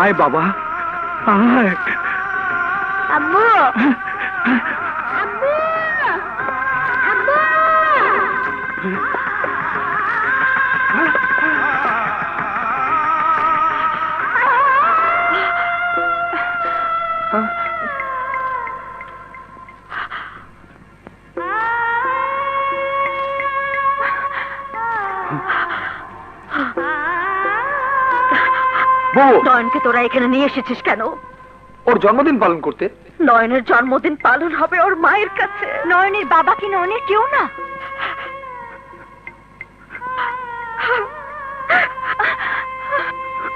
আয় বাবা, আয়। আব্বু, আব্বু, আব্বু। নয়নকে তোরা এখানে নিয়ে এসেছিস কেন? ওর জন্মদিন পালন করতে। নয়নের জন্মদিন পালন হবে ওর মায়ের কাছে। নয়নের বাবা কি নয়নের কেউ না?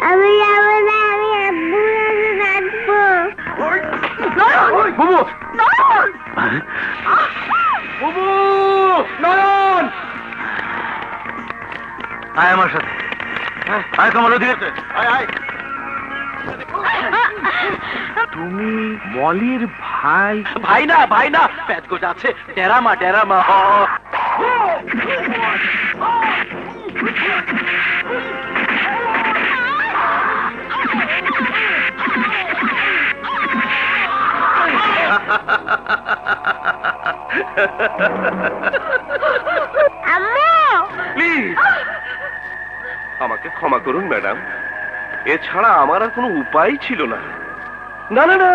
আমি যাবো না, আমি আব্বুর কাছে থাকবো। বুবু, নয়ন, আয় আমার সাথে, আয় কমল ওদিকে, আয় আয়। তুমি মলির ভাই? ভাই না, ভাই না, পেট গোটা আছে, টেরামা টেরামা। প্লিজ আমাকে ক্ষমা করুন ম্যাডাম, এছাড়া আমার আর কোনো উপায় ছিল না। না না না,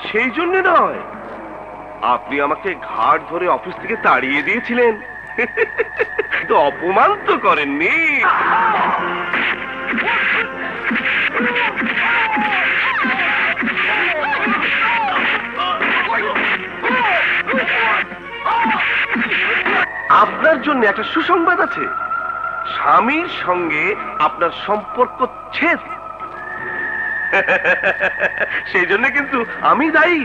সেই জন্য নয়, আপনি আমাকে ঘাট ধরে অফিস থেকে তাড়িয়ে দিয়েছিলেন, তো অপমান তো করেননি। আপনার জন্য একটা সুসংবাদ আছে, স্বামীর সঙ্গে আপনার সম্পর্ক ছেদ। সেই জন্য কিন্তু আমি দায়ী,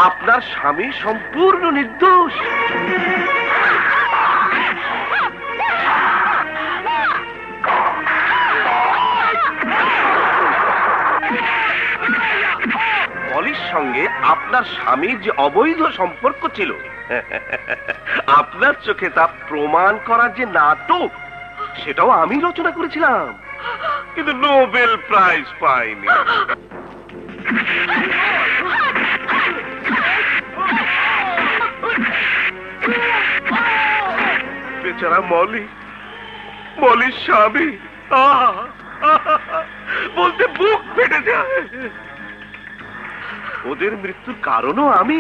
আপনার স্বামী সম্পূর্ণ নির্দোষ। পলির সঙ্গে আপনার স্বামীর যে অবৈধ সম্পর্ক ছিল, আপনার চোখে তা প্রমাণ করার যে নাটক, সেটাও আমি রচনা করেছিলাম, কিন্তু নোবেল প্রাইজ পাইনি। বেচারা মলি, মলির স্বামী, বলতে বুক ফেটে যায়। ওদের মৃত্যুর কারণও আমি।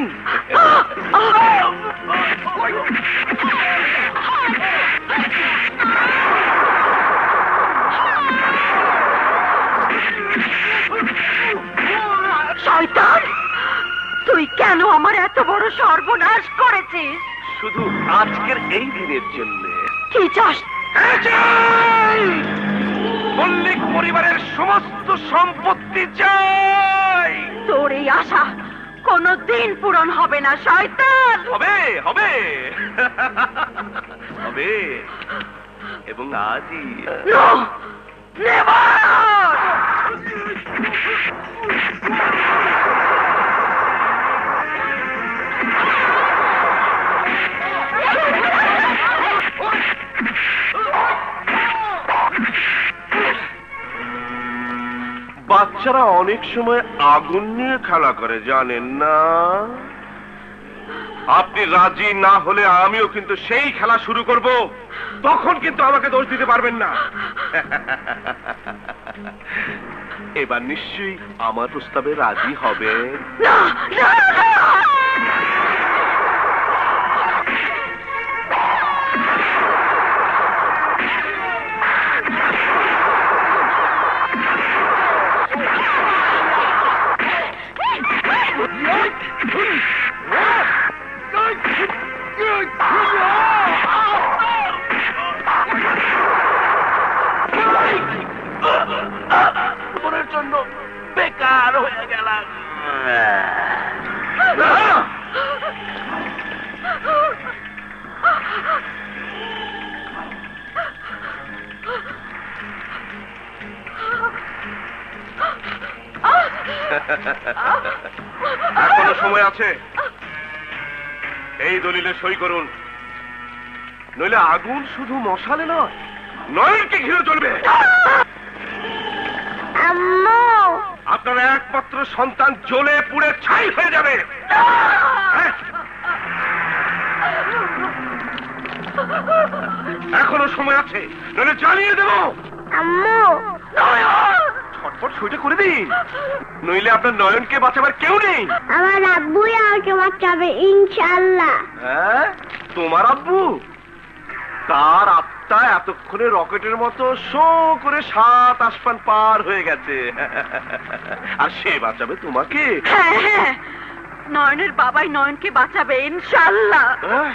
শয়তান, তুই কেন আমার এত বড় সর্বনাশ করেছিস? শুধু আজকের এই দিনের জন্য। কি চাস? মল্লিক পরিবারের সমস্ত সম্পত্তি চাই। তোর এই আশা কোনদিন পূরণ হবে না শয়তান। হবে হবে হবে, এবং আজই। No, never. বাচ্চারা অনেক সময় আগুন নিয়ে খেলা করে, জানেন না? আপনি রাজি না হলে আমিও কিন্তু সেই খেলা শুরু করব, তখন কিন্তু আমাকে দোষ দিতে পারবেন না। এবার নিশ্চয়ই আমার প্রস্তাবে রাজি হবেন। না না না। জীবনের জন্য বেকার হয়ে গেলাম। এখনো সময় আছে, এই দলিলে সই করুন, নইলে আগুন শুধু মশালে নয়, নয়নকে ঘিরে চলবে। আম্মু আপনার একমাত্র সন্তান জ্বলে পুড়ে ছাই হয়ে যাবে। হ্যাঁ? এখনো সময় আছে, নইলে জ্বালিয়ে দেবো। আম্মু ছটফট সইটা করে দিন, নইলে আপনার নয়নকে বাঁচাবার কেউ নেই। আমার আব্বুই আমাকে বাঁচাবে ইনশাআল্লাহ। হ্যাঁ, তোমার আব্বু? তার আত্মা এতক্ষণে রকেটের মতো শো করে 7 আসমান পার হয়ে গেছে, আর সে বাঁচাবে তোমাকে। হ্যাঁ হ্যাঁ, নয়নের বাবাই নয়নকে বাঁচাবে ইনশাআল্লাহ। হ্যাঁ?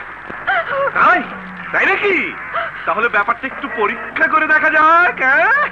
তাই তাই নাকি? তাহলে ব্যাপারটা একটু পরীক্ষা করে দেখা যাক। হ্যাঁ?